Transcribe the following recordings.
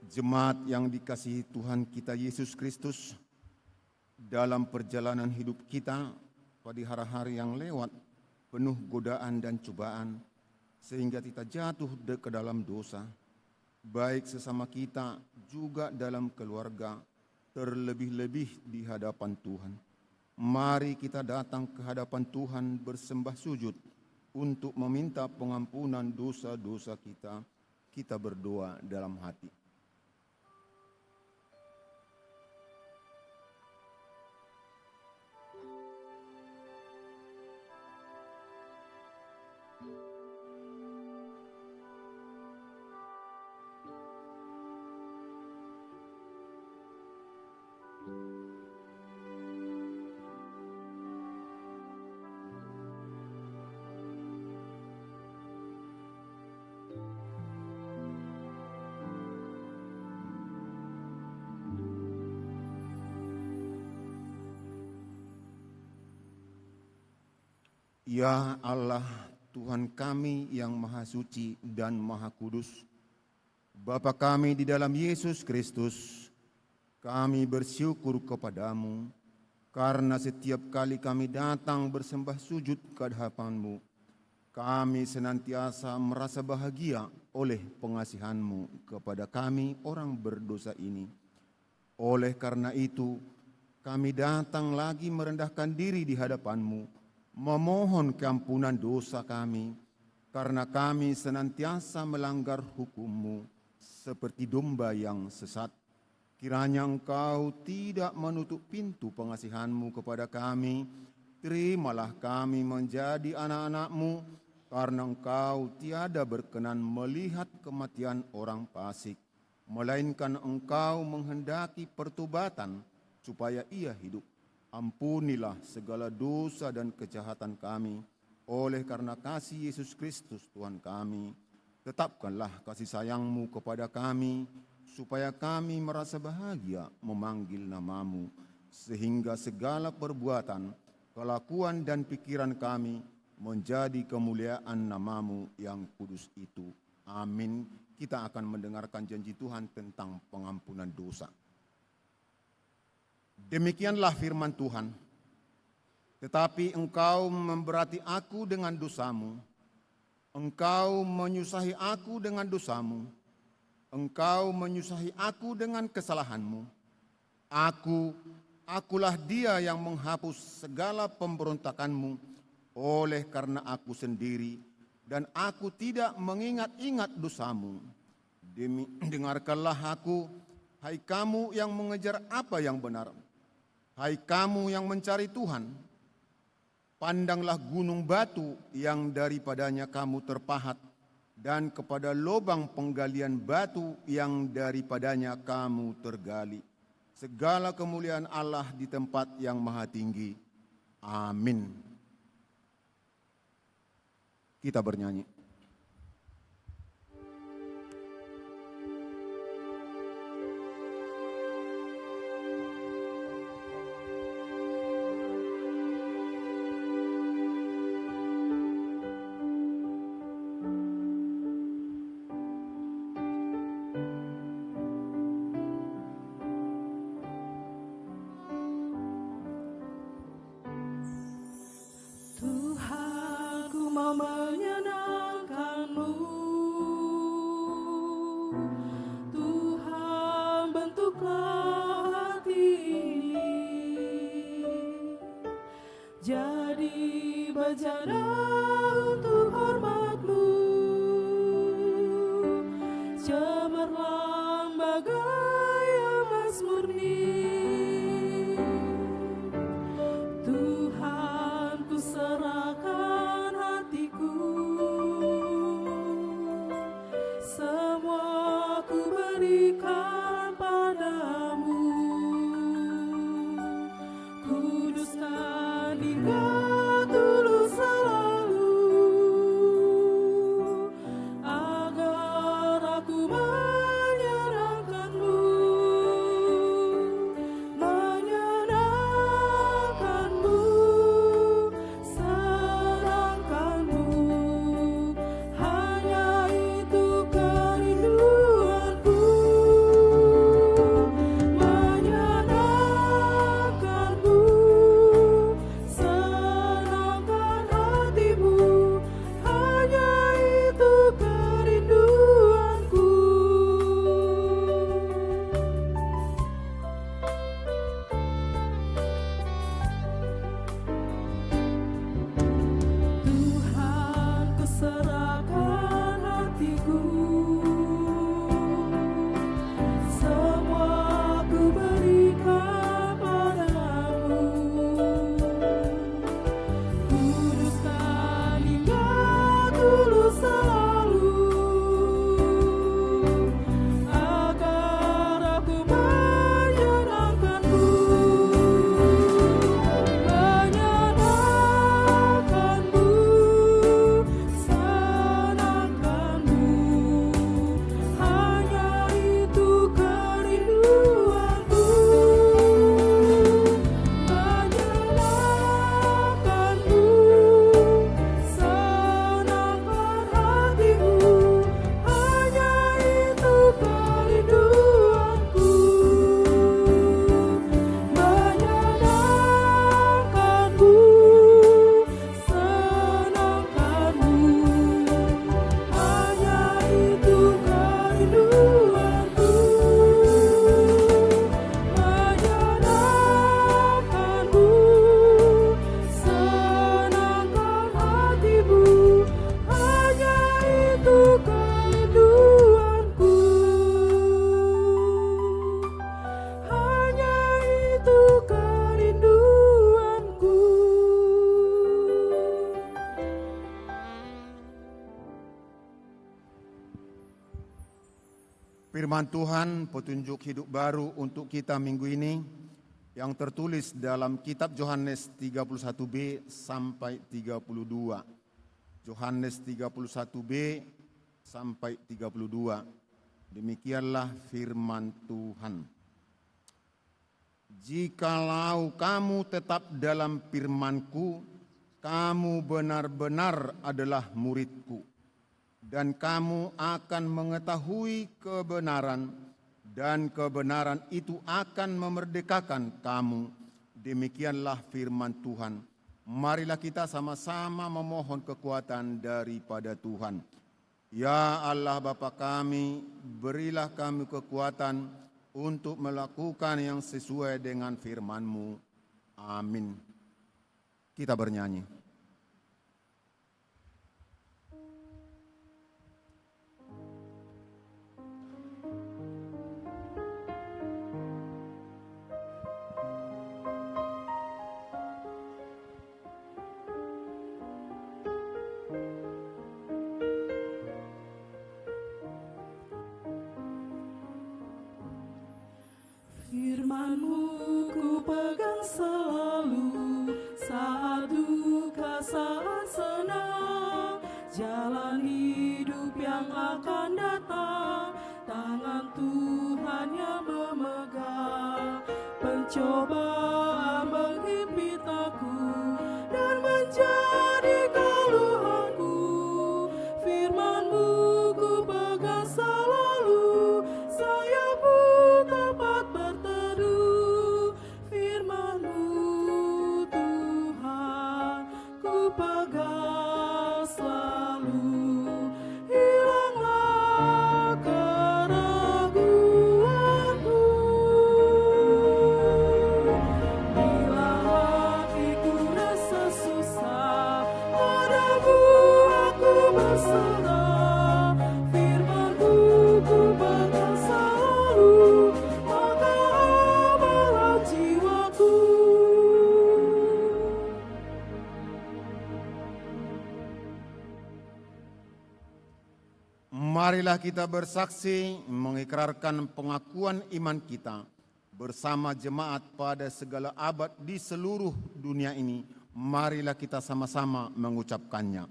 Jemaat yang dikasihi Tuhan kita Yesus Kristus, dalam perjalanan hidup kita pada hari-hari yang lewat penuh godaan dan cobaan sehingga kita jatuh ke dalam dosa, baik sesama kita juga dalam keluarga, terlebih-lebih di hadapan Tuhan. Mari kita datang ke hadapan Tuhan bersembah sujud untuk meminta pengampunan dosa-dosa kita. Kita berdoa dalam hati. Ya Allah, Tuhan kami yang Maha Suci dan Maha Kudus, Bapa kami di dalam Yesus Kristus, kami bersyukur kepadamu karena setiap kali kami datang bersembah sujud ke hadapan-Mu, kami senantiasa merasa bahagia oleh pengasihan-Mu kepada kami orang berdosa ini. Oleh karena itu, kami datang lagi merendahkan diri di hadapan-Mu, memohon keampunan dosa kami, karena kami senantiasa melanggar hukum-Mu seperti domba yang sesat. Kiranya Engkau tidak menutup pintu pengasihan-Mu kepada kami. Terimalah kami menjadi anak-anak-Mu, karena Engkau tiada berkenan melihat kematian orang fasik, melainkan Engkau menghendaki pertobatan supaya ia hidup. Ampunilah segala dosa dan kejahatan kami, oleh karena kasih Yesus Kristus Tuhan kami. Tetapkanlah kasih sayang-Mu kepada kami, supaya kami merasa bahagia memanggil nama-Mu, sehingga segala perbuatan, kelakuan dan pikiran kami menjadi kemuliaan nama-Mu yang kudus itu. Amin. Kita akan mendengarkan janji Tuhan tentang pengampunan dosa. Demikianlah firman Tuhan. Tetapi engkau memberati aku dengan dosamu, engkau menyusahi aku dengan dosamu, engkau menyusahi aku dengan kesalahanmu. Akulah dia yang menghapus segala pemberontakanmu, oleh karena aku sendiri, dan aku tidak mengingat-ingat dosamu. Dengarkanlah aku, hai kamu yang mengejar apa yang benar. Hai kamu yang mencari Tuhan, pandanglah gunung batu yang daripadanya kamu terpahat, dan kepada lubang penggalian batu yang daripadanya kamu tergali. Segala kemuliaan Allah di tempat yang maha tinggi. Amin. Kita bernyanyi. Firman Tuhan, petunjuk hidup baru untuk kita minggu ini yang tertulis dalam kitab Yohanes 31b sampai 32. Yohanes 31b sampai 32. Demikianlah firman Tuhan. Jikalau kamu tetap dalam firman-Ku, kamu benar-benar adalah murid-Ku. Dan kamu akan mengetahui kebenaran, dan kebenaran itu akan memerdekakan kamu. Demikianlah firman Tuhan. Marilah kita sama-sama memohon kekuatan daripada Tuhan. Ya Allah Bapa kami, berilah kami kekuatan untuk melakukan yang sesuai dengan firman-Mu. Amin. Kita bernyanyi. Firman-Mu ku pegang selalu, saat duka, saat senang, jalan hidup yang akan datang, tangan Tuhan yang memegang. Pencobaan menghimpit aku dan menjadi keluhanku, firman-Mu ku pegang selalu, saya pun tempat berteduh. Firman-Mu Tuhan ku pegang selalu, hilanglah keraguanku. Bila hatiku rasa susah, padamu aku berserah. Firman-Mu ku pegang selalu, maka amanlah jiwaku. Marilah kita bersaksi mengikrarkan pengakuan iman kita bersama jemaat pada segala abad di seluruh dunia ini. Marilah kita sama-sama mengucapkannya.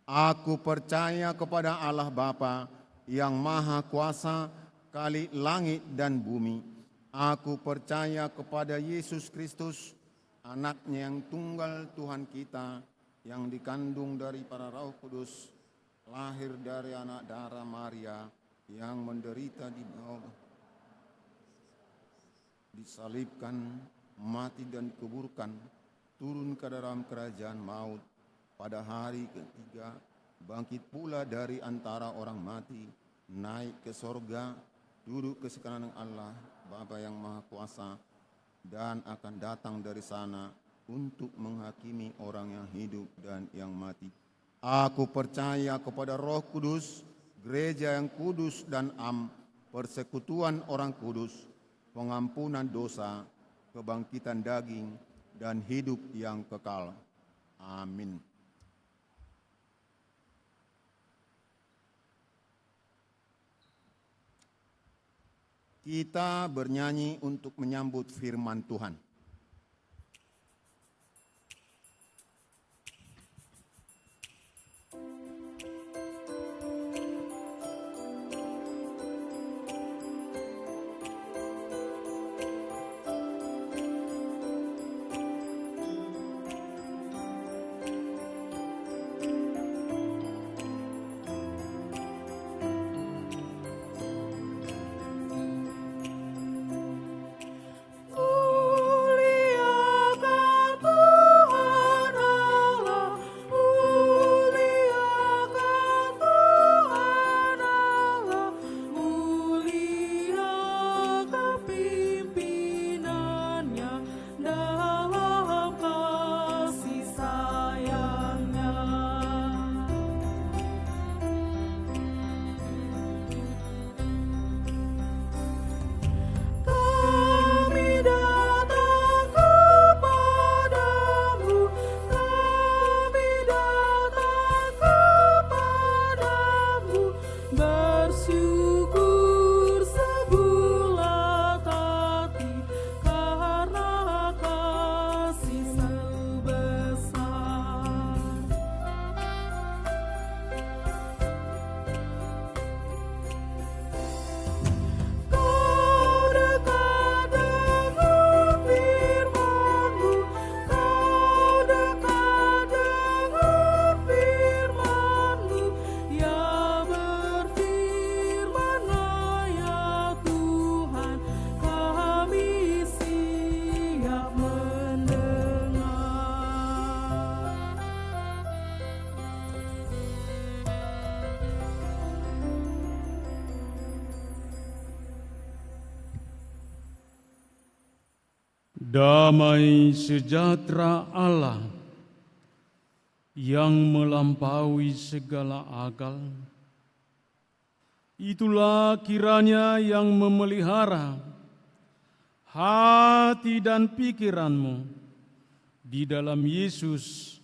Aku percaya kepada Allah Bapa yang Maha Kuasa, Khalik langit dan bumi. Aku percaya kepada Yesus Kristus, Anaknya yang tunggal Tuhan kita, yang dikandung dari para Roh Kudus, lahir dari anak darah Maria, yang menderita di bawah, disalibkan, mati dan dikuburkan, turun ke dalam kerajaan maut, pada hari ketiga bangkit pula dari antara orang mati, naik ke sorga, duduk ke sekanan Allah Bapa yang Maha Kuasa, dan akan datang dari sana untuk menghakimi orang yang hidup dan yang mati. Aku percaya kepada Roh Kudus, gereja yang kudus dan persekutuan orang kudus, pengampunan dosa, kebangkitan daging, dan hidup yang kekal. Amin. Kita bernyanyi untuk menyambut firman Tuhan. Damai sejahtera Allah yang melampaui segala akal, itulah kiranya yang memelihara hati dan pikiranmu di dalam Yesus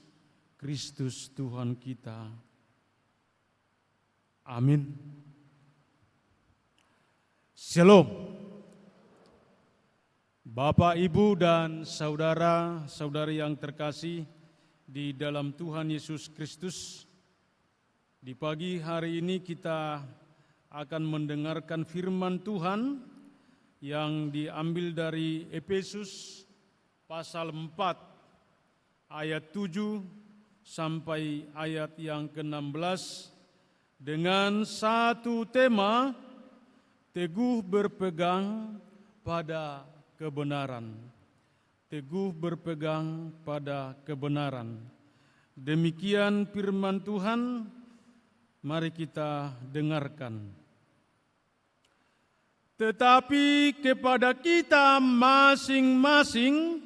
Kristus Tuhan kita. Amin. Shalom. Bapak, Ibu, dan saudara-saudari yang terkasih di dalam Tuhan Yesus Kristus, di pagi hari ini kita akan mendengarkan firman Tuhan yang diambil dari Efesus pasal 4 ayat 7 sampai ayat yang ke-16 dengan satu tema, teguh berpegang pada kebenaran. Teguh berpegang pada kebenaran. Demikian firman Tuhan, mari kita dengarkan. Tetapi kepada kita masing-masing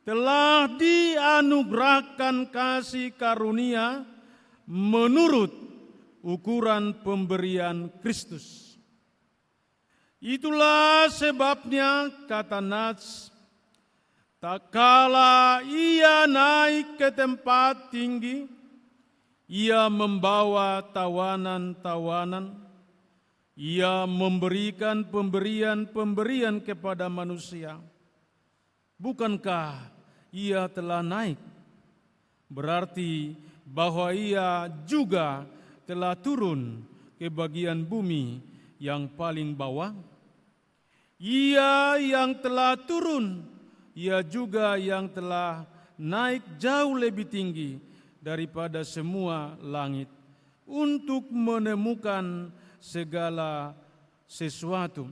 telah dianugerahkan kasih karunia menurut ukuran pemberian Kristus. Itulah sebabnya, kata Nats, tak kala ia naik ke tempat tinggi, ia membawa tawanan-tawanan, ia memberikan pemberian-pemberian kepada manusia. Bukankah ia telah naik? Berarti bahwa ia juga telah turun ke bagian bumi yang paling bawah. Ia yang telah turun, ia juga yang telah naik jauh lebih tinggi daripada semua langit untuk menemukan segala sesuatu.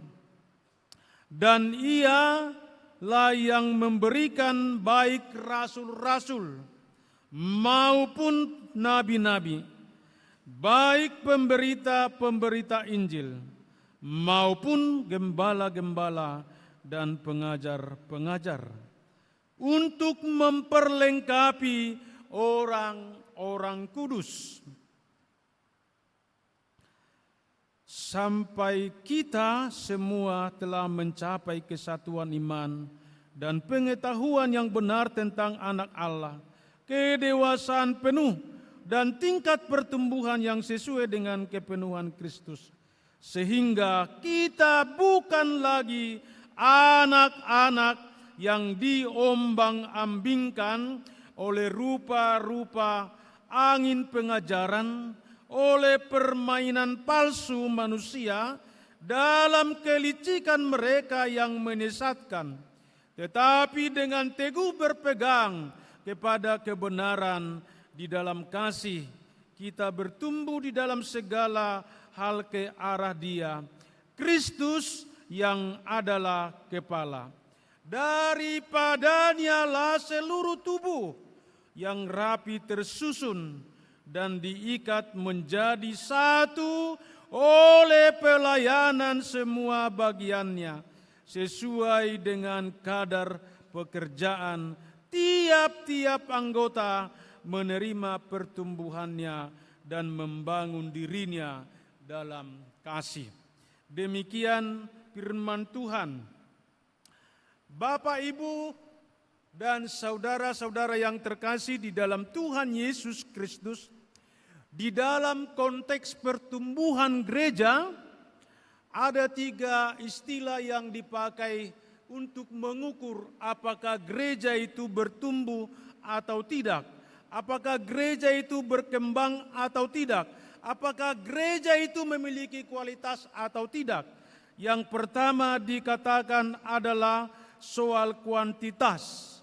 Dan ia lah yang memberikan baik rasul-rasul maupun nabi-nabi, baik pemberita-pemberita Injil maupun gembala-gembala dan pengajar-pengajar, untuk memperlengkapi orang-orang kudus, sampai kita semua telah mencapai kesatuan iman dan pengetahuan yang benar tentang Anak Allah, kedewasaan penuh dan tingkat pertumbuhan yang sesuai dengan kepenuhan Kristus, sehingga kita bukan lagi anak-anak yang diombang-ambingkan oleh rupa-rupa angin pengajaran, oleh permainan palsu manusia dalam kelicikan mereka yang menyesatkan, tetapi dengan teguh berpegang kepada kebenaran di dalam kasih, kita bertumbuh di dalam segala hal ke arah Dia, Kristus yang adalah kepala. Daripadanya lah seluruh tubuh yang rapi tersusun dan diikat menjadi satu oleh pelayanan semua bagiannya, sesuai dengan kadar pekerjaan tiap-tiap anggota menerima pertumbuhannya dan membangun dirinya dalam kasih. Demikian firman Tuhan. Bapak, Ibu, dan saudara-saudara yang terkasih di dalam Tuhan Yesus Kristus, di dalam konteks pertumbuhan gereja, ada 3 istilah yang dipakai untuk mengukur apakah gereja itu bertumbuh atau tidak, apakah gereja itu berkembang atau tidak, apakah gereja itu memiliki kualitas atau tidak. Yang pertama dikatakan adalah soal kuantitas.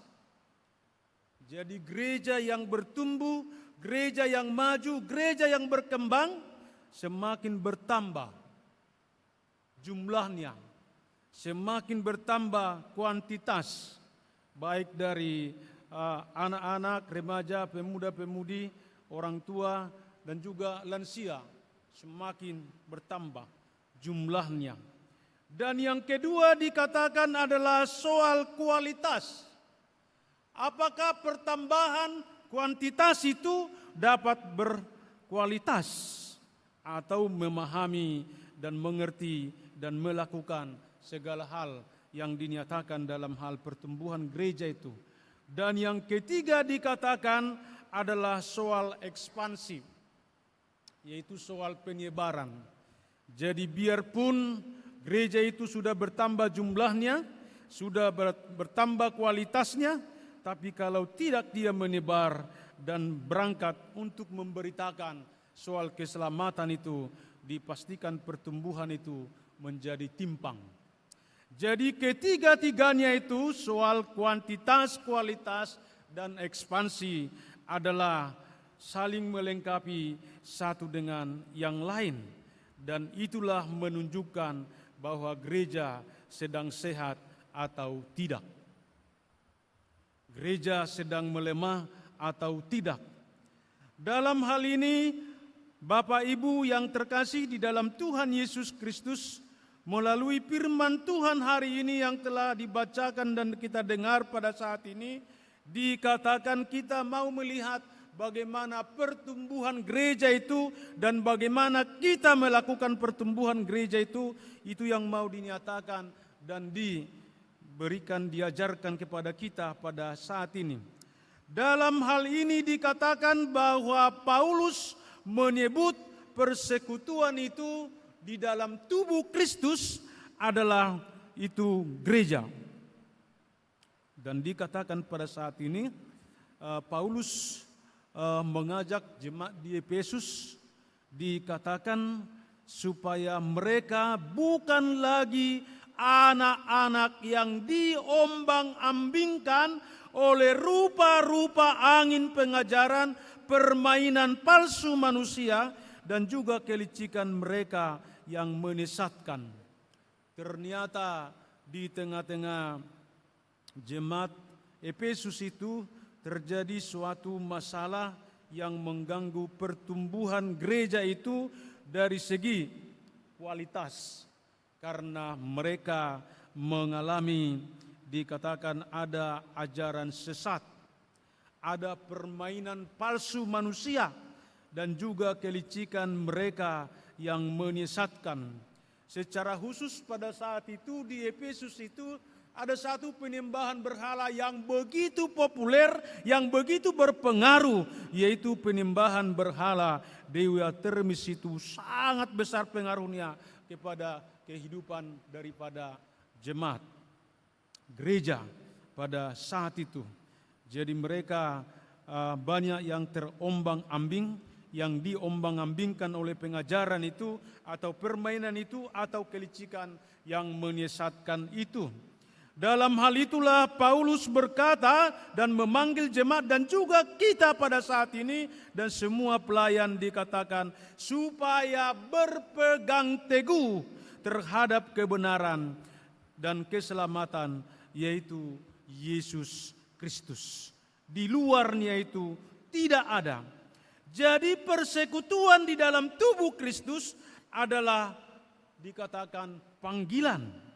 Jadi gereja yang bertumbuh, gereja yang maju, gereja yang berkembang semakin bertambah jumlahnya, semakin bertambah kuantitas, baik dari anak-anak, remaja, pemuda-pemudi, orang tua, dan juga lansia, semakin bertambah jumlahnya. Dan yang kedua dikatakan adalah soal kualitas. Apakah pertambahan kuantitas itu dapat berkualitas atau memahami dan mengerti dan melakukan segala hal yang dinyatakan dalam hal pertumbuhan gereja itu. Dan yang ketiga dikatakan adalah soal ekspansi, yaitu soal penyebaran. Jadi biarpun gereja itu sudah bertambah jumlahnya, sudah bertambah kualitasnya, tapi kalau tidak dia menyebar dan berangkat untuk memberitakan soal keselamatan itu, dipastikan pertumbuhan itu menjadi timpang. Jadi ketiga-tiganya itu soal kuantitas, kualitas, dan ekspansi adalah saling melengkapi satu dengan yang lain. Dan itulah menunjukkan bahwa gereja sedang sehat atau tidak. Gereja sedang melemah atau tidak. Dalam hal ini, Bapak Ibu yang terkasih di dalam Tuhan Yesus Kristus, melalui firman Tuhan hari ini yang telah dibacakan dan kita dengar pada saat ini, dikatakan kita mau melihat bagaimana pertumbuhan gereja itu dan bagaimana kita melakukan pertumbuhan gereja itu yang mau dinyatakan dan diberikan, diajarkan kepada kita pada saat ini. Dalam hal ini dikatakan bahwa Paulus menyebut persekutuan itu di dalam tubuh Kristus adalah itu gereja. Dan dikatakan pada saat ini Paulus mengajak jemaat di Efesus, dikatakan supaya mereka bukan lagi anak-anak yang diombang-ambingkan oleh rupa-rupa angin pengajaran, permainan palsu manusia, dan juga kelicikan mereka yang menyesatkan. Ternyata di tengah-tengah jemaat Efesus itu terjadi suatu masalah yang mengganggu pertumbuhan gereja itu dari segi kualitas. Karena mereka mengalami, dikatakan ada ajaran sesat, ada permainan palsu manusia, dan juga kelicikan mereka yang menyesatkan. Secara khusus pada saat itu di Efesus itu ada satu penyembahan berhala yang begitu populer, yang begitu berpengaruh, yaitu penyembahan berhala Dewa Artemis. Itu sangat besar pengaruhnya kepada kehidupan daripada jemaat gereja pada saat itu. Jadi mereka banyak yang terombang-ambing, yang diombang-ambingkan oleh pengajaran itu atau permainan itu atau kelicikan yang menyesatkan itu. Dalam hal itulah Paulus berkata dan memanggil jemaat dan juga kita pada saat ini dan semua pelayan, dikatakan supaya berpegang teguh terhadap kebenaran dan keselamatan, yaitu Yesus Kristus. Di luarnya itu tidak ada. Jadi persekutuan di dalam tubuh Kristus adalah dikatakan panggilan.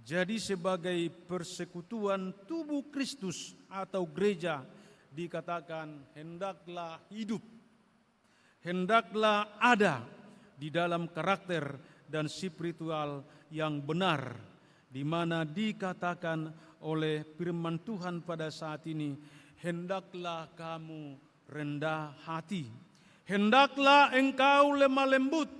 Jadi sebagai persekutuan tubuh Kristus atau gereja dikatakan hendaklah hidup, hendaklah ada di dalam karakter dan spiritual yang benar, di mana dikatakan oleh firman Tuhan pada saat ini, hendaklah kamu rendah hati, hendaklah engkau lemah lembut,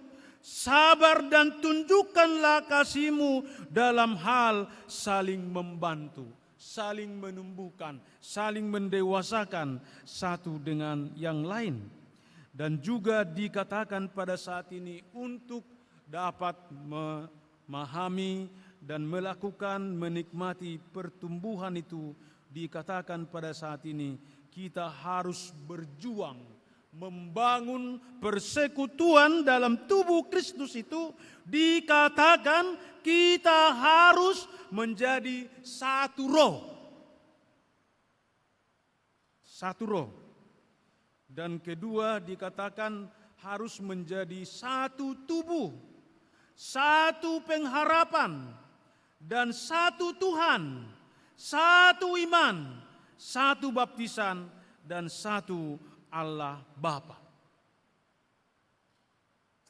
sabar dan tunjukkanlah kasihmu dalam hal saling membantu, saling menumbuhkan, saling mendewasakan satu dengan yang lain. Dan juga dikatakan pada saat ini untuk dapat memahami dan melakukan menikmati pertumbuhan itu, dikatakan pada saat ini kita harus berjuang membangun persekutuan dalam tubuh Kristus itu. Dikatakan kita harus menjadi satu roh. Satu roh. Dan kedua dikatakan harus menjadi satu tubuh. satu pengharapan, dan satu Tuhan, satu iman, satu baptisan, dan satu Allah Bapa.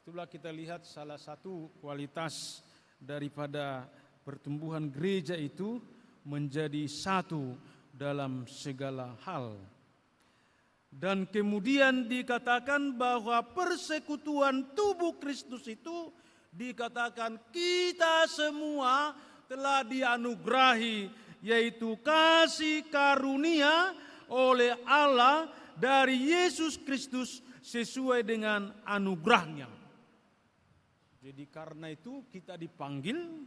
Itulah kita lihat salah satu kualitas daripada pertumbuhan gereja itu menjadi satu dalam segala hal. Dan kemudian dikatakan bahwa persekutuan tubuh Kristus itu dikatakan kita semua telah dianugerahi, yaitu kasih karunia oleh Allah dari Yesus Kristus sesuai dengan anugerahnya. Jadi karena itu kita dipanggil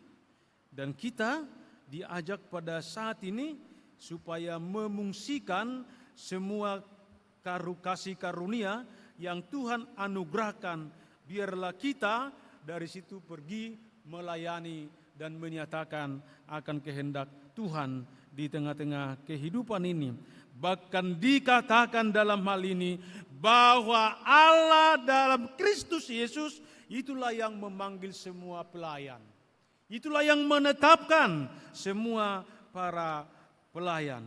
dan kita diajak pada saat ini supaya memungsikan semua kasih karunia yang Tuhan anugerahkan. Biarlah kita dari situ pergi melayani dan menyatakan akan kehendak Tuhan di tengah-tengah kehidupan ini. Bahkan dikatakan dalam hal ini bahwa Allah dalam Kristus Yesus itulah yang memanggil semua pelayan. Itulah yang menetapkan semua para pelayan,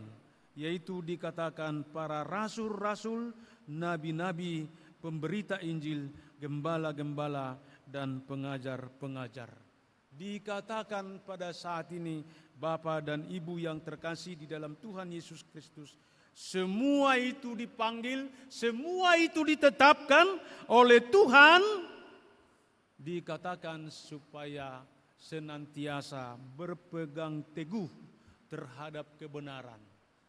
yaitu dikatakan para rasul-rasul, nabi-nabi, pemberita Injil, gembala-gembala, dan pengajar-pengajar. Dikatakan pada saat ini, Bapa dan Ibu yang terkasih di dalam Tuhan Yesus Kristus, semua itu dipanggil, semua itu ditetapkan oleh Tuhan, dikatakan supaya senantiasa berpegang teguh terhadap kebenaran,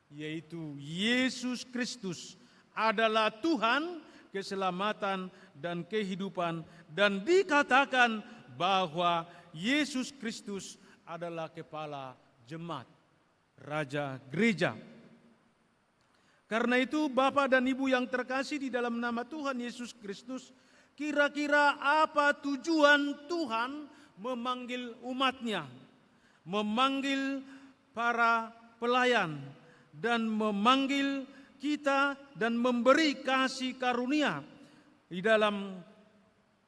yaitu Yesus Kristus adalah Tuhan, keselamatan dan kehidupan, dan dikatakan bahwa Yesus Kristus adalah kepala jemaat, raja gereja. Karena itu Bapak dan Ibu yang terkasih di dalam nama Tuhan Yesus Kristus, kira-kira apa tujuan Tuhan memanggil umatnya, memanggil para pelayan, dan memanggil kita dan memberi kasih karunia di dalam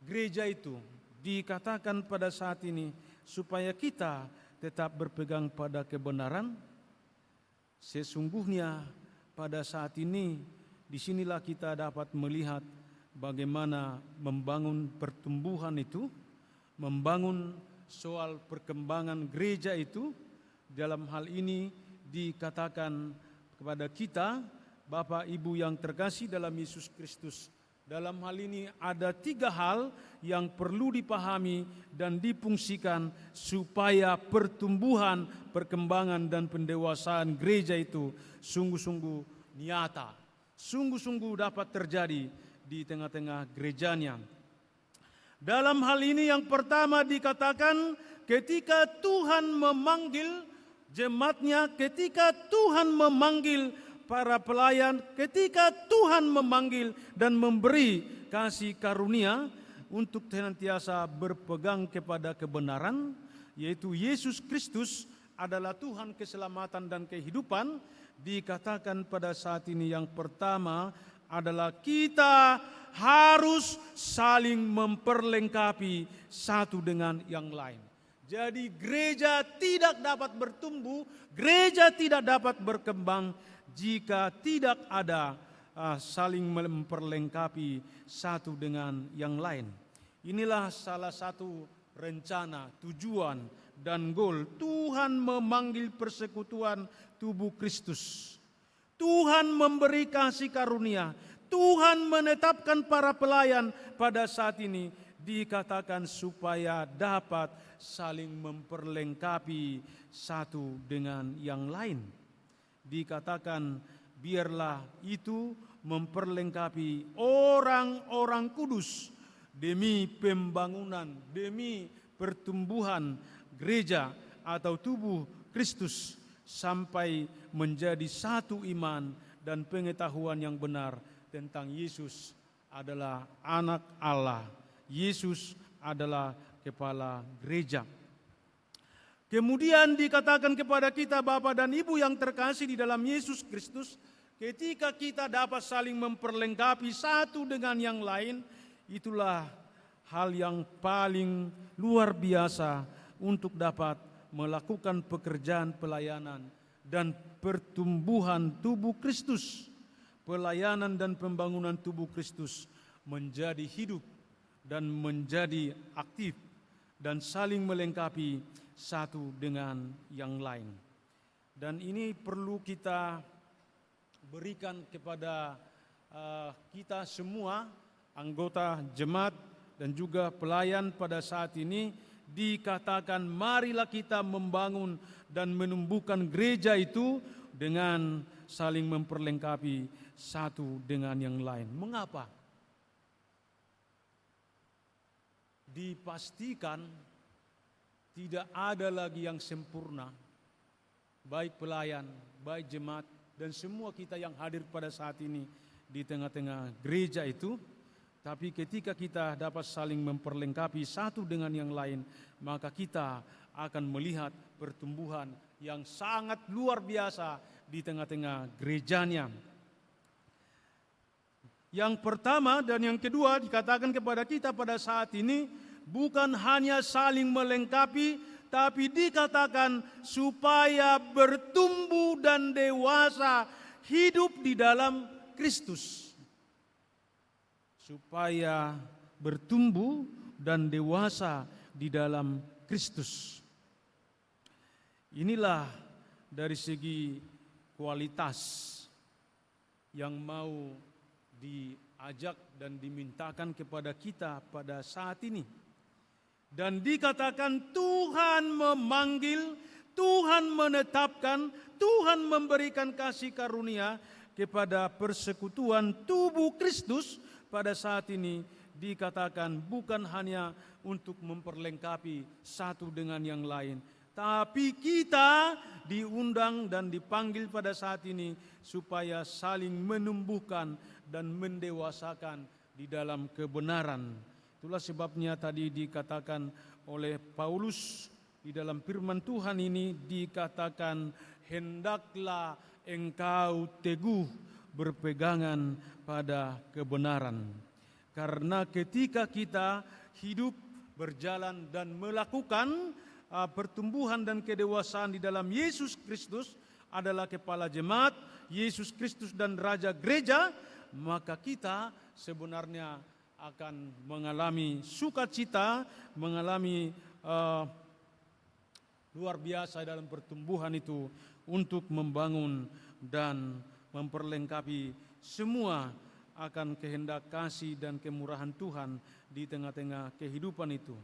gereja itu. Dikatakan pada saat ini supaya kita tetap berpegang pada kebenaran. Sesungguhnya pada saat ini disinilah kita dapat melihat bagaimana membangun pertumbuhan itu, membangun soal perkembangan gereja itu. Dalam hal ini dikatakan kepada kita, Bapak Ibu yang terkasih dalam Yesus Kristus, dalam hal ini ada 3 hal yang perlu dipahami dan difungsikan supaya pertumbuhan, perkembangan dan pendewasaan gereja itu sungguh-sungguh nyata, sungguh-sungguh dapat terjadi di tengah-tengah gerejanya. Dalam hal ini yang pertama dikatakan ketika Tuhan memanggil jemaatnya, ketika Tuhan memanggil para pelayan, ketika Tuhan memanggil dan memberi kasih karunia untuk senantiasa berpegang kepada kebenaran, yaitu Yesus Kristus adalah Tuhan keselamatan dan kehidupan. Dikatakan pada saat ini yang pertama adalah kita harus saling memperlengkapi satu dengan yang lain. Jadi gereja tidak dapat bertumbuh, gereja tidak dapat berkembang jika tidak ada saling memperlengkapi satu dengan yang lain. Inilah salah satu rencana, tujuan, dan goal Tuhan memanggil persekutuan tubuh Kristus. Tuhan memberi kasih karunia, Tuhan menetapkan para pelayan pada saat ini, dikatakan supaya dapat saling memperlengkapi satu dengan yang lain. Dikatakan biarlah itu memperlengkapi orang-orang kudus demi pembangunan, demi pertumbuhan gereja atau tubuh Kristus sampai menjadi satu iman dan pengetahuan yang benar tentang Yesus adalah anak Allah, Yesus adalah kepala gereja. Kemudian dikatakan kepada kita Bapak dan Ibu yang terkasih di dalam Yesus Kristus, ketika kita dapat saling memperlengkapi satu dengan yang lain, itulah hal yang paling luar biasa untuk dapat melakukan pekerjaan pelayanan dan pertumbuhan tubuh Kristus, pelayanan dan pembangunan tubuh Kristus menjadi hidup dan menjadi aktif dan saling melengkapi satu dengan yang lain. Dan ini perlu kita berikan kepada kita semua, anggota jemaat dan juga pelayan pada saat ini. Dikatakan marilah kita membangun dan menumbuhkan gereja itu dengan saling memperlengkapi satu dengan yang lain. Mengapa? Dipastikan tidak ada lagi yang sempurna, baik pelayan, baik jemaat, dan semua kita yang hadir pada saat ini di tengah-tengah gereja itu. Tapi ketika kita dapat saling memperlengkapi satu dengan yang lain, maka kita akan melihat pertumbuhan yang sangat luar biasa di tengah-tengah gerejanya. Yang pertama dan yang kedua dikatakan kepada kita pada saat ini, bukan hanya saling melengkapi, tapi dikatakan supaya bertumbuh dan dewasa hidup di dalam Kristus. Supaya bertumbuh dan dewasa di dalam Kristus. Inilah dari segi kualitas yang mau diajak dan dimintakan kepada kita pada saat ini. Dan dikatakan Tuhan memanggil, Tuhan menetapkan, Tuhan memberikan kasih karunia kepada persekutuan tubuh Kristus. Pada saat ini dikatakan bukan hanya untuk memperlengkapi satu dengan yang lain, tapi kita diundang dan dipanggil pada saat ini supaya saling menumbuhkan dan mendewasakan di dalam kebenaran. Itulah sebabnya tadi dikatakan oleh Paulus di dalam firman Tuhan ini, dikatakan hendaklah engkau teguh berpegangan pada kebenaran. Karena ketika kita hidup, berjalan dan melakukan pertumbuhan dan kedewasaan di dalam Yesus Kristus adalah kepala jemaat, Yesus Kristus dan Raja Gereja, maka kita sebenarnya akan mengalami sukacita, mengalami luar biasa dalam pertumbuhan itu untuk membangun dan memperlengkapi semua akan kehendak kasih dan kemurahan Tuhan di tengah-tengah kehidupan itu.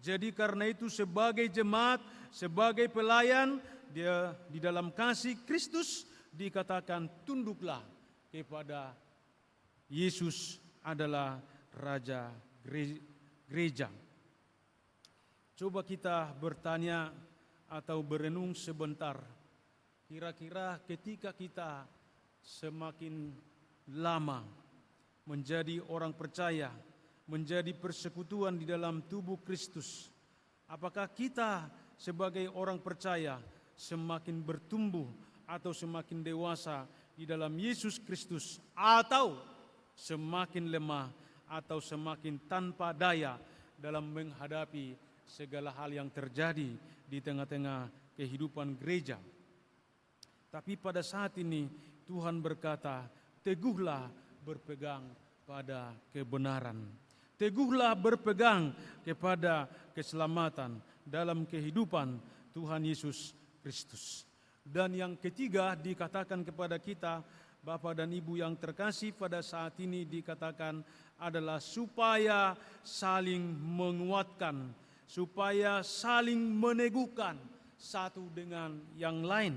Jadi karena itu sebagai jemaat, sebagai pelayan, dia di dalam kasih Kristus dikatakan tunduklah kepada Yesus adalah Raja Gereja. Coba kita bertanya atau berenung sebentar. Kira-kira ketika kita semakin lama menjadi orang percaya, menjadi persekutuan di dalam tubuh Kristus, apakah kita sebagai orang percaya semakin bertumbuh atau semakin dewasa di dalam Yesus Kristus, atau semakin lemah atau semakin tanpa daya dalam menghadapi segala hal yang terjadi di tengah-tengah kehidupan gereja? Tapi pada saat ini Tuhan berkata, teguhlah berpegang pada kebenaran. Teguhlah berpegang kepada keselamatan dalam kehidupan Tuhan Yesus Kristus. Dan yang ketiga dikatakan kepada kita, Bapak dan Ibu yang terkasih, pada saat ini dikatakan adalah supaya saling menguatkan, supaya saling meneguhkan satu dengan yang lain.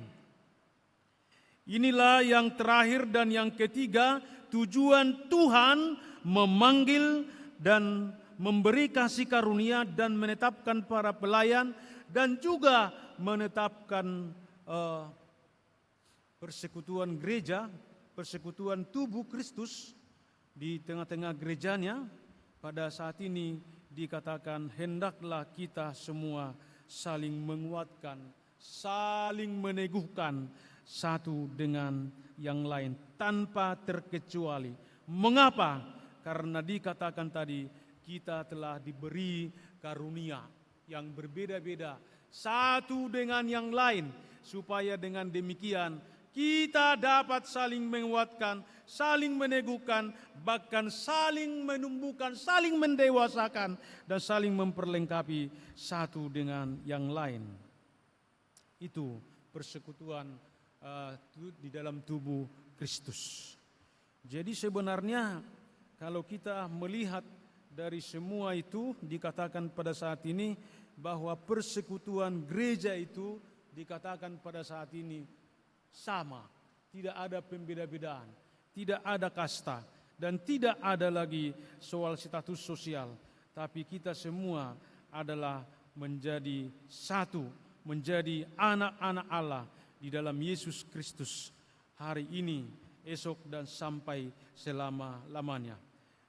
Inilah yang terakhir dan yang ketiga, tujuan Tuhan memanggil dan memberi kasih karunia dan menetapkan para pelayan dan juga menetapkan persekutuan gereja, persekutuan tubuh Kristus di tengah-tengah gerejanya. Pada saat ini dikatakan hendaklah kita semua saling menguatkan, saling meneguhkan satu dengan yang lain tanpa terkecuali. Mengapa? Karena dikatakan tadi kita telah diberi karunia yang berbeda-beda satu dengan yang lain, supaya dengan demikian kita dapat saling menguatkan, saling meneguhkan, bahkan saling menumbuhkan, saling mendewasakan, dan saling memperlengkapi satu dengan yang lain. Itu persekutuan di dalam tubuh Kristus. Jadi sebenarnya kalau kita melihat dari semua itu, dikatakan pada saat ini bahwa persekutuan gereja itu dikatakan pada saat ini sama, tidak ada pembeda-bedaan, tidak ada kasta, dan tidak ada lagi soal status sosial, tapi kita semua adalah menjadi satu, menjadi anak-anak Allah di dalam Yesus Kristus hari ini, esok, dan sampai selama-lamanya.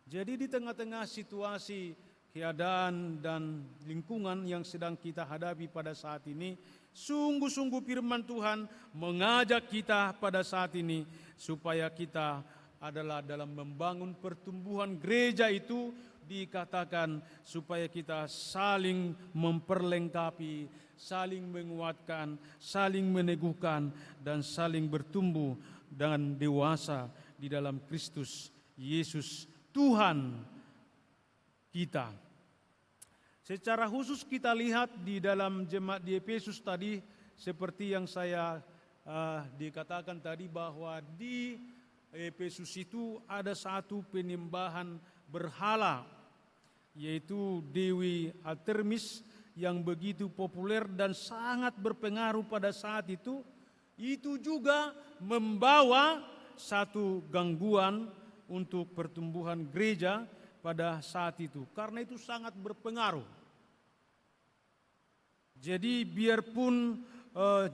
Jadi di tengah-tengah situasi, keadaan, dan lingkungan yang sedang kita hadapi pada saat ini, sungguh-sungguh firman Tuhan mengajak kita pada saat ini supaya kita adalah dalam membangun pertumbuhan gereja itu, dikatakan supaya kita saling memperlengkapi, saling menguatkan, saling meneguhkan, dan saling bertumbuh dan dewasa di dalam Kristus Yesus Tuhan kita. Secara khusus kita lihat di dalam jemaat di Efesus tadi, seperti yang saya dikatakan tadi, bahwa di Efesus itu ada satu penyembahan berhala, yaitu Dewi Artemis, yang begitu populer dan sangat berpengaruh pada saat itu juga membawa satu gangguan untuk pertumbuhan gereja pada saat itu, karena itu sangat berpengaruh. Jadi biarpun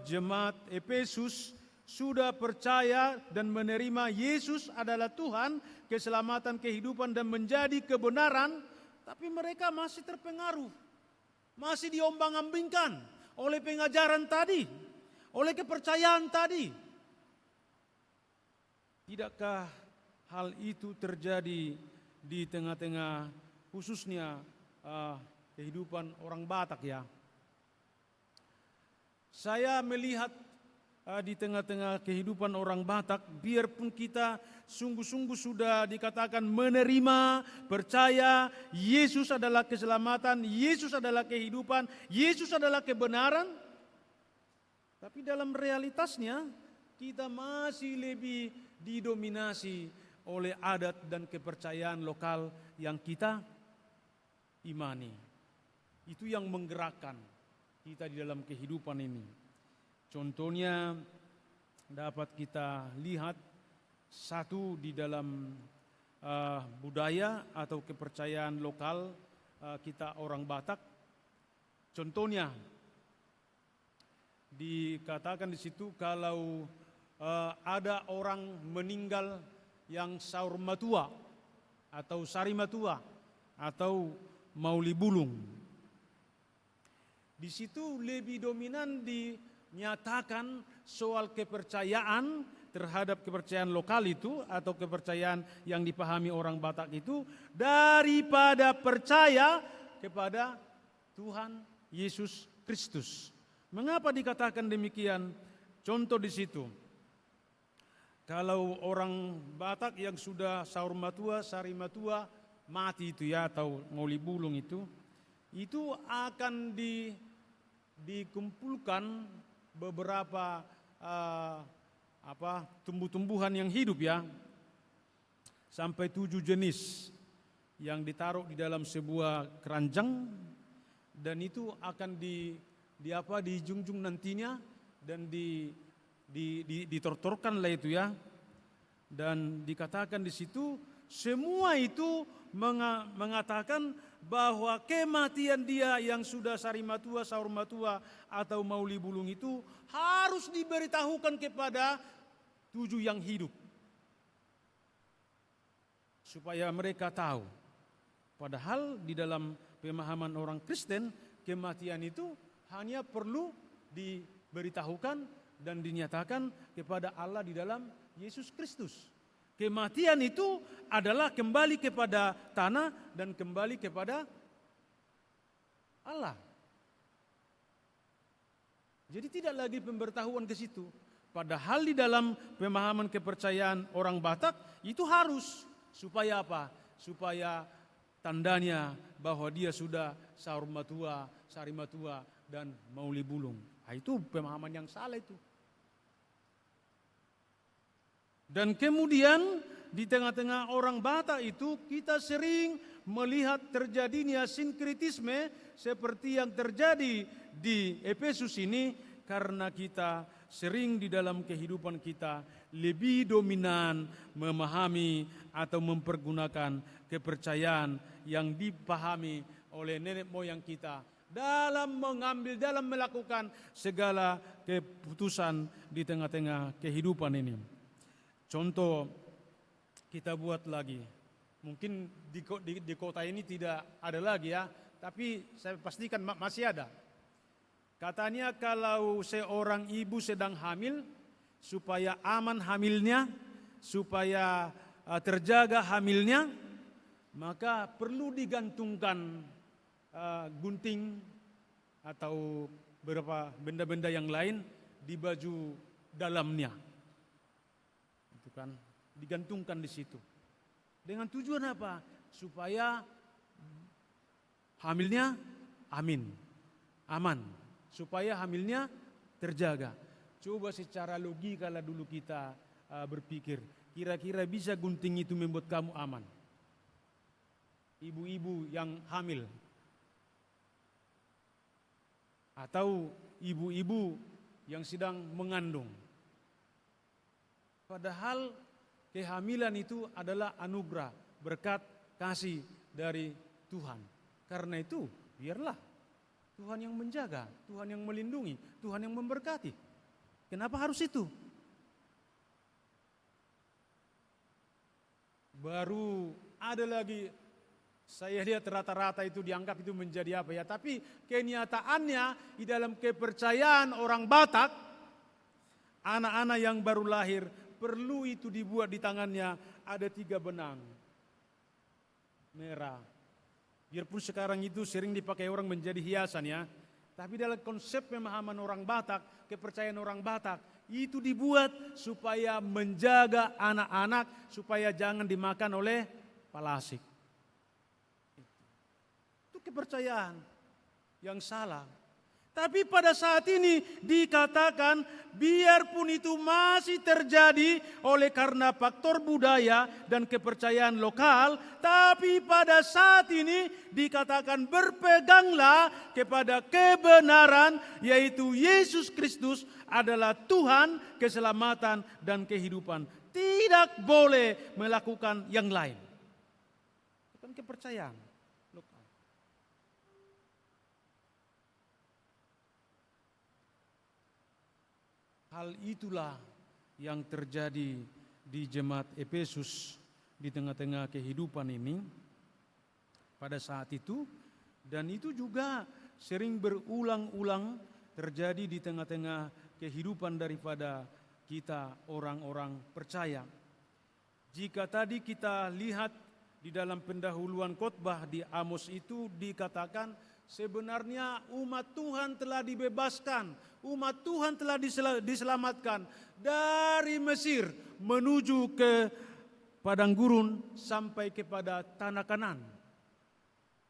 jemaat Efesus sudah percaya dan menerima Yesus adalah Tuhan, keselamatan, kehidupan, dan menjadi kebenaran, tapi mereka masih terpengaruh, masih diombang-ambingkan oleh pengajaran tadi, oleh kepercayaan tadi. Tidakkah hal itu terjadi di tengah-tengah khususnya kehidupan orang Batak ya? Saya melihat di tengah-tengah kehidupan orang Batak, biarpun kita sungguh-sungguh sudah dikatakan menerima, percaya Yesus adalah keselamatan, Yesus adalah kehidupan, Yesus adalah kebenaran, tapi dalam realitasnya kita masih lebih didominasi oleh adat dan kepercayaan lokal yang kita imani. Itu yang menggerakkan kita di dalam kehidupan ini. Contohnya dapat kita lihat satu di dalam budaya atau kepercayaan lokal kita orang Batak. Contohnya dikatakan di situ kalau ada orang meninggal yang saur matua atau sari matua atau mauli bulung, di situ lebih dominan dinyatakan soal kepercayaan terhadap kepercayaan lokal itu atau kepercayaan yang dipahami orang Batak itu daripada percaya kepada Tuhan Yesus Kristus. Mengapa dikatakan demikian? Contoh di situ, kalau orang Batak yang sudah saur matua, sari matua, mati itu ya, atau mauli bulung itu akan dikumpulkan beberapa tumbuh-tumbuhan yang hidup ya, sampai 7 jenis yang ditaruh di dalam sebuah keranjang, dan itu akan dijunjung nantinya dan ditortorkan lah itu ya, dan dikatakan di situ semua itu mengatakan bahwa kematian dia yang sudah sari matua, saur matua atau mauli bulung itu harus diberitahukan kepada 7 yang hidup, supaya mereka tahu. Padahal di dalam pemahaman orang Kristen, kematian itu hanya perlu diberitahukan dan dinyatakan kepada Allah di dalam Yesus Kristus. Kematian itu adalah kembali kepada tanah dan kembali kepada Allah. Jadi tidak lagi pemberitahuan ke situ. Padahal di dalam pemahaman kepercayaan orang Batak itu harus. Supaya apa? Supaya tandanya bahwa dia sudah Saurmatua, Sarimatua, dan Mauli Bulung. Nah, itu pemahaman yang salah itu. Dan kemudian di tengah-tengah orang Batak itu kita sering melihat terjadinya sinkritisme seperti yang terjadi di Efesus ini karena kita sering di dalam kehidupan kita lebih dominan memahami atau mempergunakan kepercayaan yang dipahami oleh nenek moyang kita dalam melakukan segala keputusan di tengah-tengah kehidupan ini. Contoh kita buat lagi, mungkin di kota ini tidak ada lagi ya, tapi saya pastikan masih ada. Katanya kalau seorang ibu sedang hamil, supaya aman hamilnya, supaya terjaga hamilnya, maka perlu digantungkan gunting atau beberapa benda-benda yang lain di baju dalamnya. Itu kan digantungkan di situ. Dengan tujuan apa? Supaya hamilnya aman. Supaya hamilnya terjaga. Coba secara logika lah dulu kita berpikir, kira-kira bisa gunting itu membuat kamu aman? Ibu-ibu yang hamil atau ibu-ibu yang sedang mengandung. Padahal kehamilan itu adalah anugerah, berkat, kasih dari Tuhan. Karena itu biarlah Tuhan yang menjaga, Tuhan yang melindungi, Tuhan yang memberkati. Kenapa harus itu? Baru ada lagi, saya lihat rata-rata itu dianggap itu menjadi apa ya. Tapi kenyataannya di dalam kepercayaan orang Batak, anak-anak yang baru lahir perlu itu dibuat di tangannya ada 3 benang merah. Biarpun sekarang itu sering dipakai orang menjadi hiasan ya. Tapi dalam konsep pemahaman orang Batak, kepercayaan orang Batak, itu dibuat supaya menjaga anak-anak, supaya jangan dimakan oleh palasik. Itu kepercayaan yang salah. Tapi pada saat ini dikatakan biarpun itu masih terjadi oleh karena faktor budaya dan kepercayaan lokal, tapi pada saat ini dikatakan berpeganglah kepada kebenaran, yaitu Yesus Kristus adalah Tuhan, keselamatan dan kehidupan. Tidak boleh melakukan yang lain. Bukan kepercayaan lokal. Hal itulah yang terjadi di jemaat Efesus di tengah-tengah kehidupan ini pada saat itu, dan itu juga sering berulang-ulang terjadi di tengah-tengah kehidupan daripada kita orang-orang percaya. Jika tadi kita lihat di dalam pendahuluan khotbah di Amos itu dikatakan sebenarnya umat Tuhan telah dibebaskan, umat Tuhan telah diselamatkan dari Mesir menuju ke padang gurun sampai kepada tanah Kanan.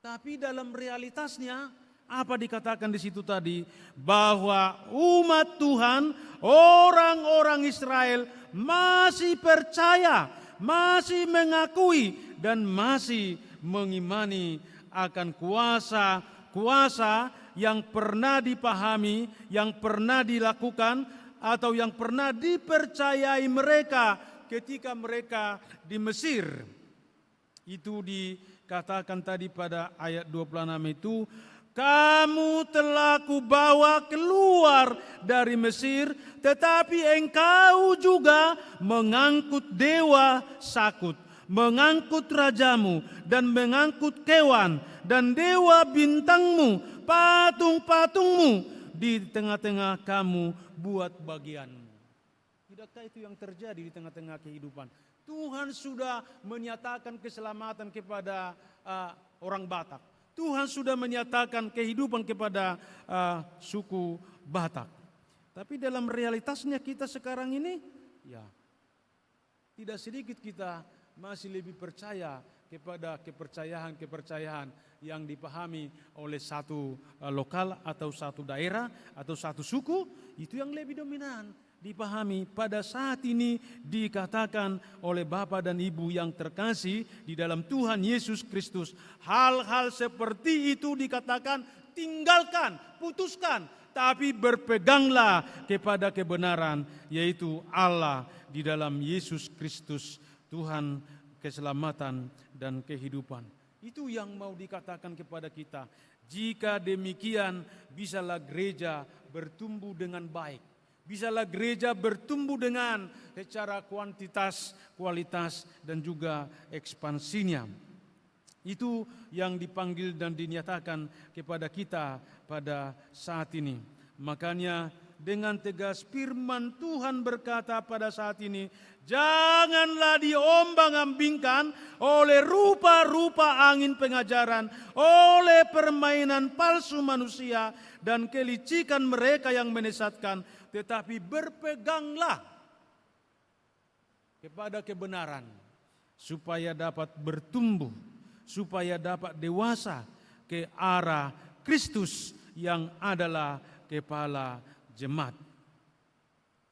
Tapi dalam realitasnya apa dikatakan di situ tadi? Bahwa umat Tuhan, orang-orang Israel masih percaya, masih mengakui dan masih mengimani akan kuasa yang pernah dipahami, yang pernah dilakukan, atau yang pernah dipercayai mereka ketika mereka di Mesir. Itu dikatakan tadi pada ayat 26 itu, kamu telah kubawa keluar dari Mesir, tetapi engkau juga mengangkut dewa Sakut, mengangkut rajamu, dan mengangkut kewan, dan dewa bintangmu, patung-patungmu, di tengah-tengah kamu buat bagianmu. Tidakkah itu yang terjadi di tengah-tengah kehidupan? Tuhan sudah menyatakan keselamatan kepada orang Batak. Tuhan sudah menyatakan kehidupan kepada suku Batak. Tapi dalam realitasnya kita sekarang ini, ya tidak sedikit kita masih lebih percaya kepada kepercayaan yang dipahami oleh satu lokal atau satu daerah atau satu suku, itu yang lebih dominan dipahami. Pada saat ini dikatakan oleh Bapa dan Ibu yang terkasih di dalam Tuhan Yesus Kristus, hal-hal seperti itu dikatakan tinggalkan, putuskan, tapi berpeganglah kepada kebenaran, yaitu Allah di dalam Yesus Kristus, Tuhan keselamatan dan kehidupan. Itu yang mau dikatakan kepada kita. Jika demikian, bisalah gereja bertumbuh dengan baik. Bisalah gereja bertumbuh dengan secara kuantitas, kualitas, dan juga ekspansinya. Itu yang dipanggil dan dinyatakan kepada kita pada saat ini. Makanya dengan tegas firman Tuhan berkata pada saat ini, janganlah diombang-ambingkan oleh rupa-rupa angin pengajaran, oleh permainan palsu manusia dan kelicikan mereka yang menyesatkan, tetapi berpeganglah kepada kebenaran supaya dapat bertumbuh, supaya dapat dewasa ke arah Kristus yang adalah kepala jemaat.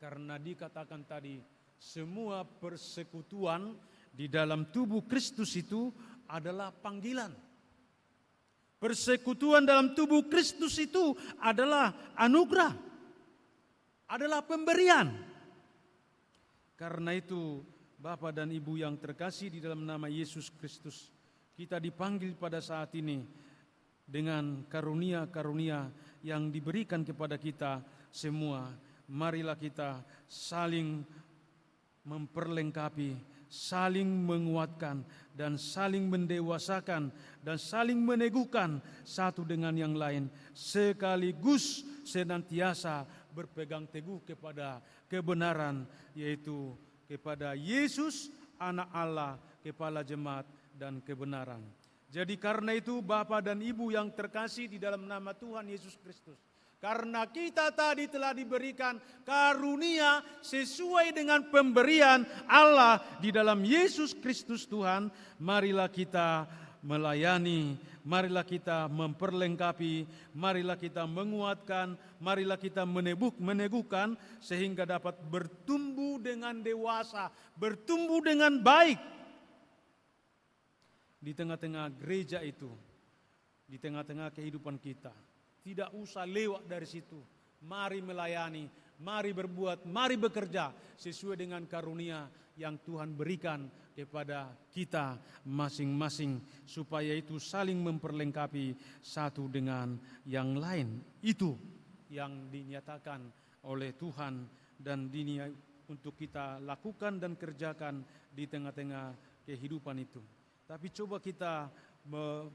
Karena dikatakan tadi, semua persekutuan di dalam tubuh Kristus itu adalah panggilan. Persekutuan dalam tubuh Kristus itu adalah anugerah, adalah pemberian. Karena itu, Bapak dan Ibu yang terkasih di dalam nama Yesus Kristus, kita dipanggil pada saat ini dengan karunia-karunia yang diberikan kepada kita semua. Marilah kita saling memperlengkapi, saling menguatkan, dan saling mendewasakan, dan saling meneguhkan satu dengan yang lain, sekaligus senantiasa berpegang teguh kepada kebenaran, yaitu kepada Yesus, Anak Allah, Kepala Jemaat, dan kebenaran. Jadi karena itu Bapak dan Ibu yang terkasih di dalam nama Tuhan Yesus Kristus, karena kita tadi telah diberikan karunia sesuai dengan pemberian Allah di dalam Yesus Kristus Tuhan, marilah kita melayani, marilah kita memperlengkapi, marilah kita menguatkan, marilah kita meneguhkan sehingga dapat bertumbuh dengan dewasa, bertumbuh dengan baik di tengah-tengah gereja itu, di tengah-tengah kehidupan kita. Tidak usah lewat dari situ. Mari melayani, mari berbuat, mari bekerja sesuai dengan karunia yang Tuhan berikan kepada kita masing-masing, supaya itu saling memperlengkapi satu dengan yang lain. Itu yang dinyatakan oleh Tuhan dan untuk kita lakukan dan kerjakan di tengah-tengah kehidupan itu. Tapi coba kita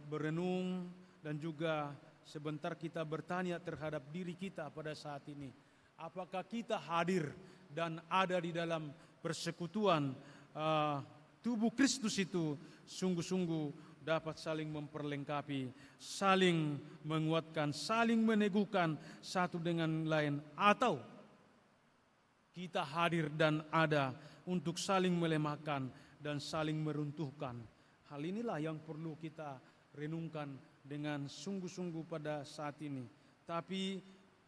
berenung dan juga sebentar kita bertanya terhadap diri kita pada saat ini. Apakah kita hadir dan ada di dalam persekutuan tubuh Kristus itu sungguh-sungguh dapat saling memperlengkapi, saling menguatkan, saling meneguhkan satu dengan lain, atau kita hadir dan ada untuk saling melemahkan dan saling meruntuhkan. Hal inilah yang perlu kita renungkan dengan sungguh-sungguh pada saat ini. Tapi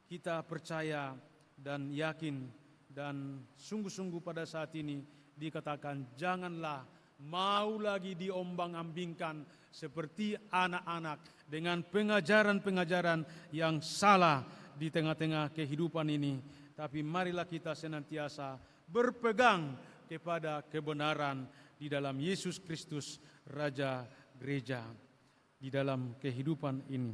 kita percaya dan yakin dan sungguh-sungguh pada saat ini dikatakan janganlah mau lagi diombang-ambingkan seperti anak-anak dengan pengajaran-pengajaran yang salah di tengah-tengah kehidupan ini. Tapi marilah kita senantiasa berpegang kepada kebenaran di dalam Yesus Kristus, Raja Gereja, di dalam kehidupan ini.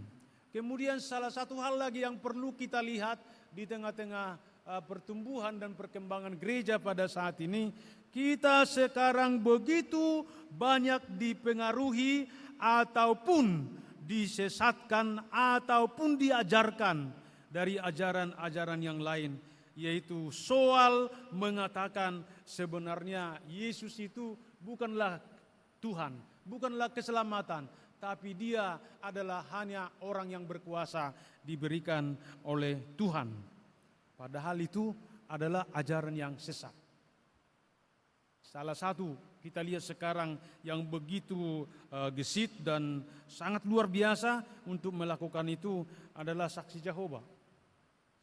Kemudian salah satu hal lagi yang perlu kita lihat di tengah-tengah pertumbuhan dan perkembangan gereja pada saat ini, kita sekarang begitu banyak dipengaruhi ataupun disesatkan ataupun diajarkan dari ajaran-ajaran yang lain yaitu soal mengatakan sebenarnya Yesus itu bukanlah Tuhan, bukanlah keselamatan, tapi dia adalah hanya orang yang berkuasa diberikan oleh Tuhan. Padahal itu adalah ajaran yang sesat. Salah satu kita lihat sekarang yang begitu gesit dan sangat luar biasa untuk melakukan itu adalah saksi Jehovah.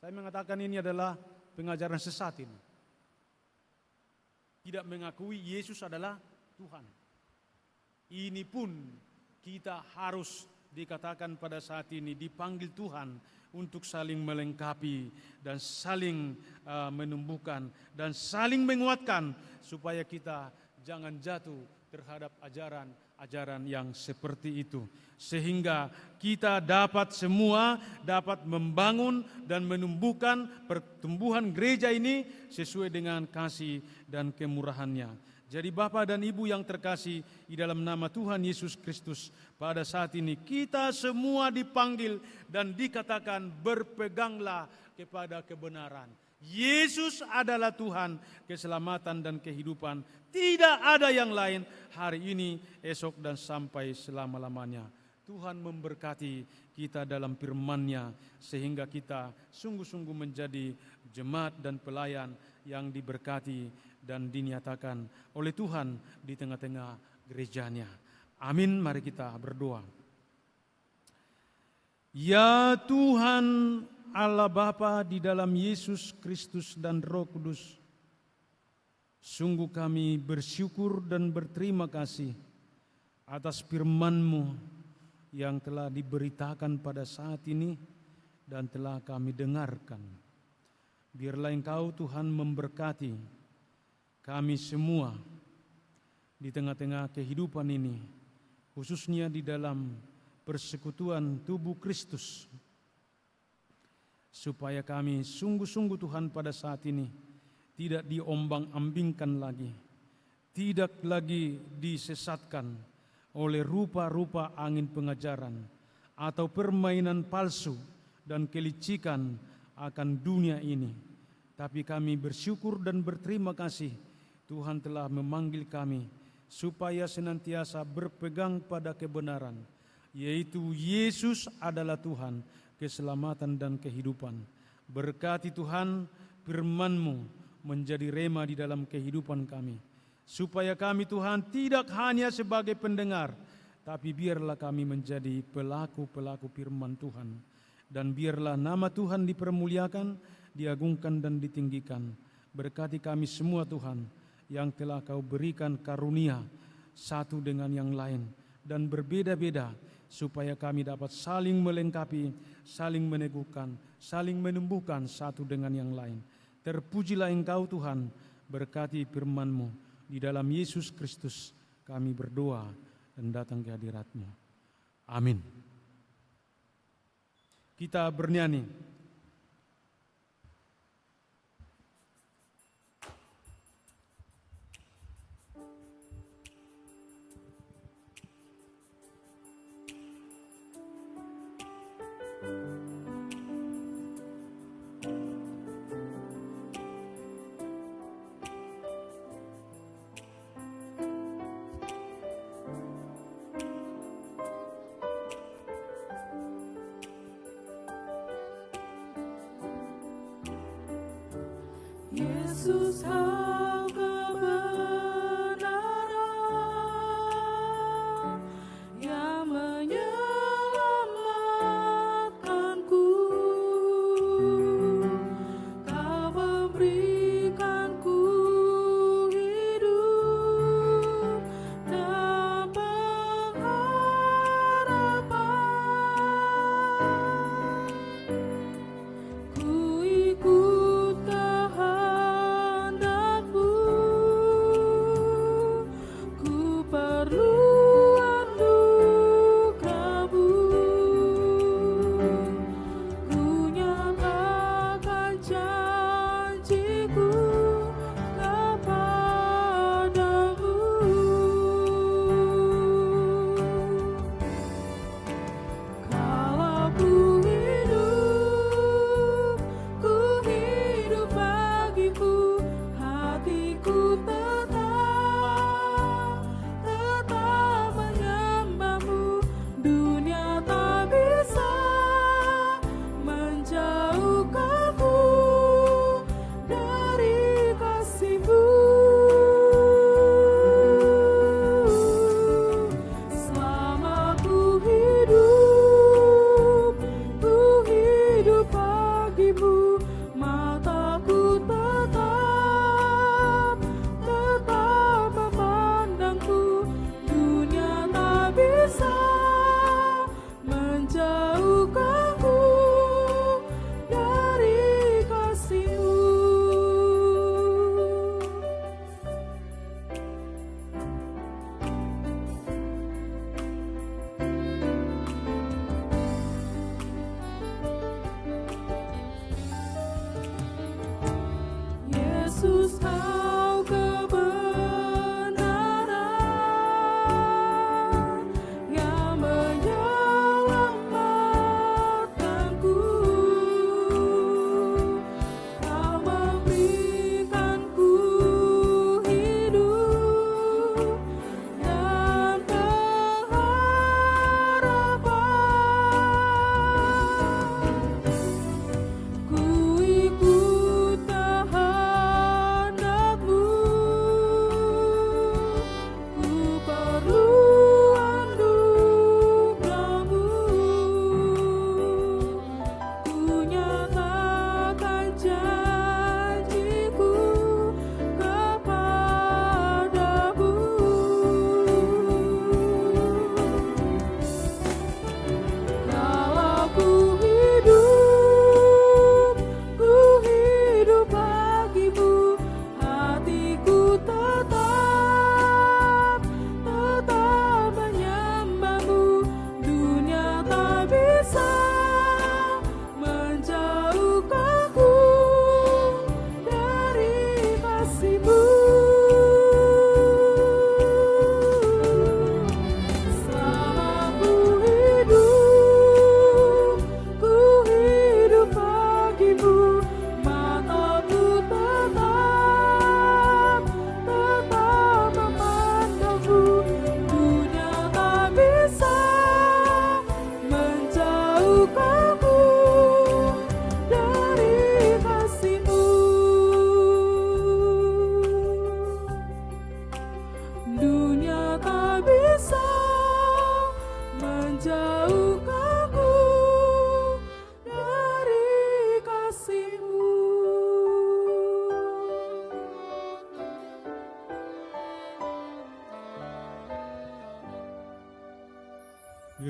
Saya mengatakan ini adalah pengajaran sesat ini. Tidak mengakui Yesus adalah Tuhan. Ini pun kita harus dikatakan pada saat ini dipanggil Tuhan untuk saling melengkapi dan saling menumbuhkan dan saling menguatkan supaya kita jangan jatuh terhadap ajaran yang seperti itu, sehingga kita dapat semua dapat membangun dan menumbuhkan pertumbuhan gereja ini sesuai dengan kasih dan kemurahannya. Jadi Bapak dan Ibu yang terkasih di dalam nama Tuhan Yesus Kristus, pada saat ini kita semua dipanggil dan dikatakan berpeganglah kepada kebenaran. Yesus adalah Tuhan, keselamatan dan kehidupan. Tidak ada yang lain hari ini, esok dan sampai selama-lamanya. Tuhan memberkati kita dalam firman-Nya sehingga kita sungguh-sungguh menjadi jemaat dan pelayan yang diberkati dan dinyatakan oleh Tuhan di tengah-tengah gerejanya. Amin, mari kita berdoa. Ya Tuhan Allah Bapa di dalam Yesus Kristus dan Roh Kudus, sungguh kami bersyukur dan berterima kasih atas firman-Mu yang telah diberitakan pada saat ini dan telah kami dengarkan. Biarlah Engkau Tuhan memberkati kami semua di tengah-tengah kehidupan ini, khususnya di dalam persekutuan tubuh Kristus, supaya kami sungguh-sungguh Tuhan pada saat ini tidak diombang-ambingkan lagi, tidak lagi disesatkan oleh rupa-rupa angin pengajaran atau permainan palsu dan kelicikan akan dunia ini. Tapi kami bersyukur dan berterima kasih Tuhan telah memanggil kami supaya senantiasa berpegang pada kebenaran, yaitu Yesus adalah Tuhan, keselamatan dan kehidupan. Berkati Tuhan firman-Mu menjadi rema di dalam kehidupan kami, supaya kami Tuhan tidak hanya sebagai pendengar, tapi biarlah kami menjadi pelaku-pelaku firman Tuhan. Dan biarlah nama Tuhan dipermuliakan, diagungkan dan ditinggikan. Berkati kami semua Tuhan, yang telah Kau berikan karunia satu dengan yang lain dan berbeda-beda, supaya kami dapat saling melengkapi, saling meneguhkan, saling menumbuhkan satu dengan yang lain. Terpujilah Engkau Tuhan, berkati firman-Mu. Di dalam Yesus Kristus kami berdoa dan datang ke hadirat-Mu. Amin. Kita bernyanyi. Yesus Kau kebenaran yang menyelamatkanku. Kau memberikanku hidup dan pengharapan. Ku ikut kehendak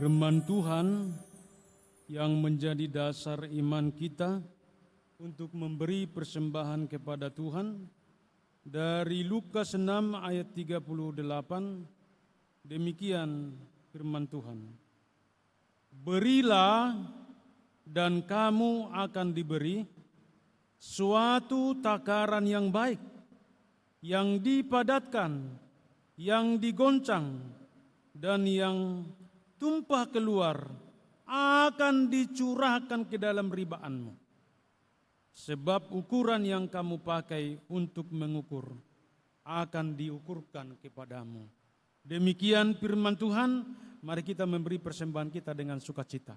Firman Tuhan yang menjadi dasar iman kita untuk memberi persembahan kepada Tuhan dari Lukas 6 ayat 38, demikian firman Tuhan. Berilah dan kamu akan diberi suatu takaran yang baik, yang dipadatkan, yang digoncang, dan yang tumpah keluar akan dicurahkan ke dalam ribaanmu. Sebab ukuran yang kamu pakai untuk mengukur akan diukurkan kepadamu. Demikian firman Tuhan, mari kita memberi persembahan kita dengan sukacita.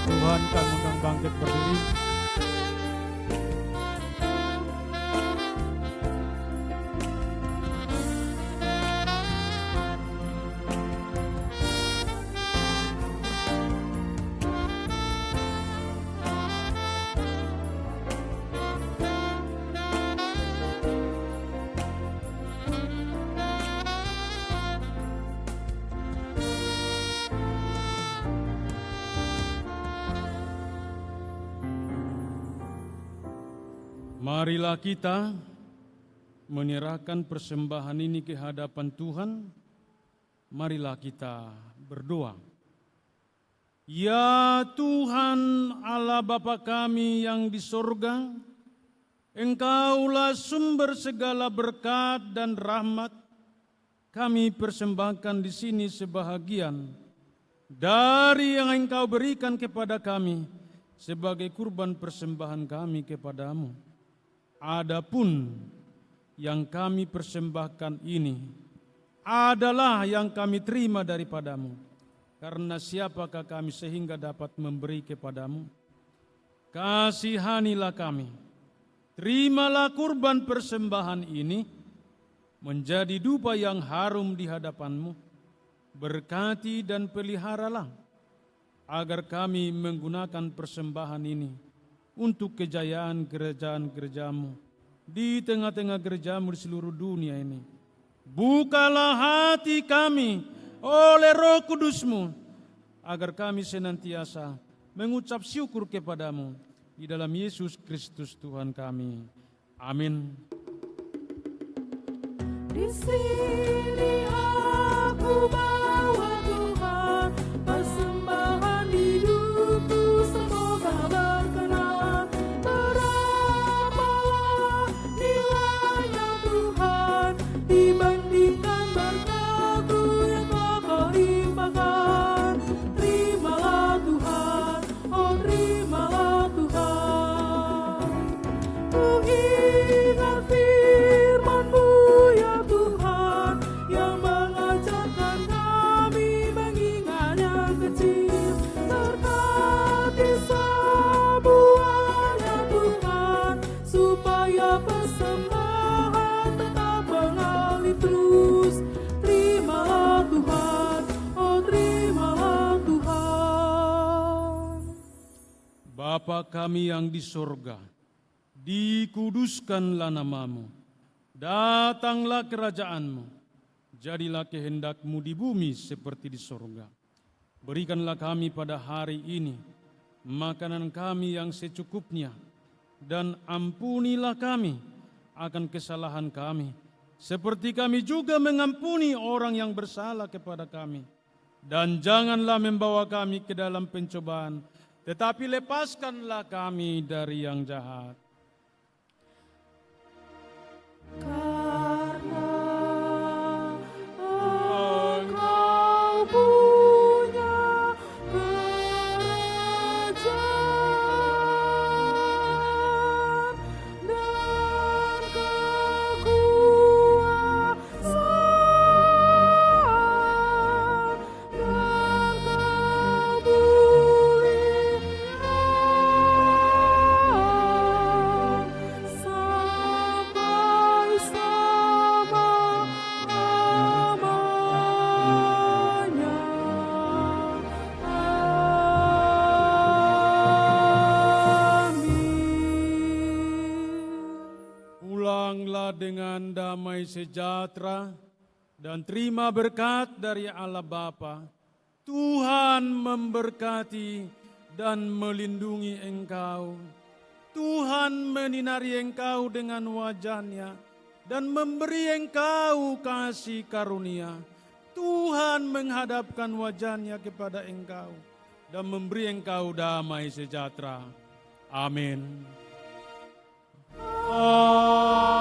Tuhan, kami undang bangkit berdiri. Marilah kita menyerahkan persembahan ini ke hadapan Tuhan. Marilah kita berdoa. Ya Tuhan Allah Bapa kami yang di sorga, Engkaulah sumber segala berkat dan rahmat. Kami persembahkan di sini sebahagian dari yang Engkau berikan kepada kami sebagai kurban persembahan kami kepadamu. Adapun yang kami persembahkan ini adalah yang kami terima daripadamu. Karena siapakah kami sehingga dapat memberi kepadamu? Kasihanilah kami. Terimalah kurban persembahan ini menjadi dupa yang harum di hadapanmu. Berkati dan peliharalah agar kami menggunakan persembahan ini untuk kejayaan kerajaan-gerejamu di tengah-tengah gerejamu di seluruh dunia ini. Bukalah hati kami oleh Roh Kudus-Mu agar kami senantiasa mengucap syukur kepadamu di dalam Yesus Kristus Tuhan kami. Amin. Di sini aku bawa Tuhan, persembahan hidupku semoga berkenan. Berapalah nilainya Tuhan dibandingkan berkat-Mu yang Kau limpahkan. Terimalah Tuhan, oh terimalah Tuhan. Ku ingat firman-Mu ya Tuhan, yang mengajarkan kami mengingat yang kecil. Berkati semuanya Tuhan, supaya persembahan tetap mengalir terus. Terimalah Tuhan, oh terimalah Tuhan. Bapa kami yang di sorga, dikuduskanlah namamu, datanglah kerajaan-Mu, jadilah kehendak-Mu di bumi seperti di sorga. Berikanlah kami pada hari ini makanan kami yang secukupnya, dan ampunilah kami akan kesalahan kami, seperti kami juga mengampuni orang yang bersalah kepada kami. Dan janganlah membawa kami ke dalam pencobaan, tetapi lepaskanlah kami dari yang jahat. Karena Engkau punya kerajaan dan kekuasaan dan kemuliaan sampai selama-lamanya. Amin. Pulanglah dengan damai sejahtera dan terima berkat dari Allah Bapa. Tuhan memberkati dan melindungi engkau. Tuhan menyinari engkau dengan wajah-Nya dan memberi engkau kasih karunia. Tuhan menghadapkan wajah-Nya kepada engkau dan memberi engkau damai sejahtera. Amin. Amin.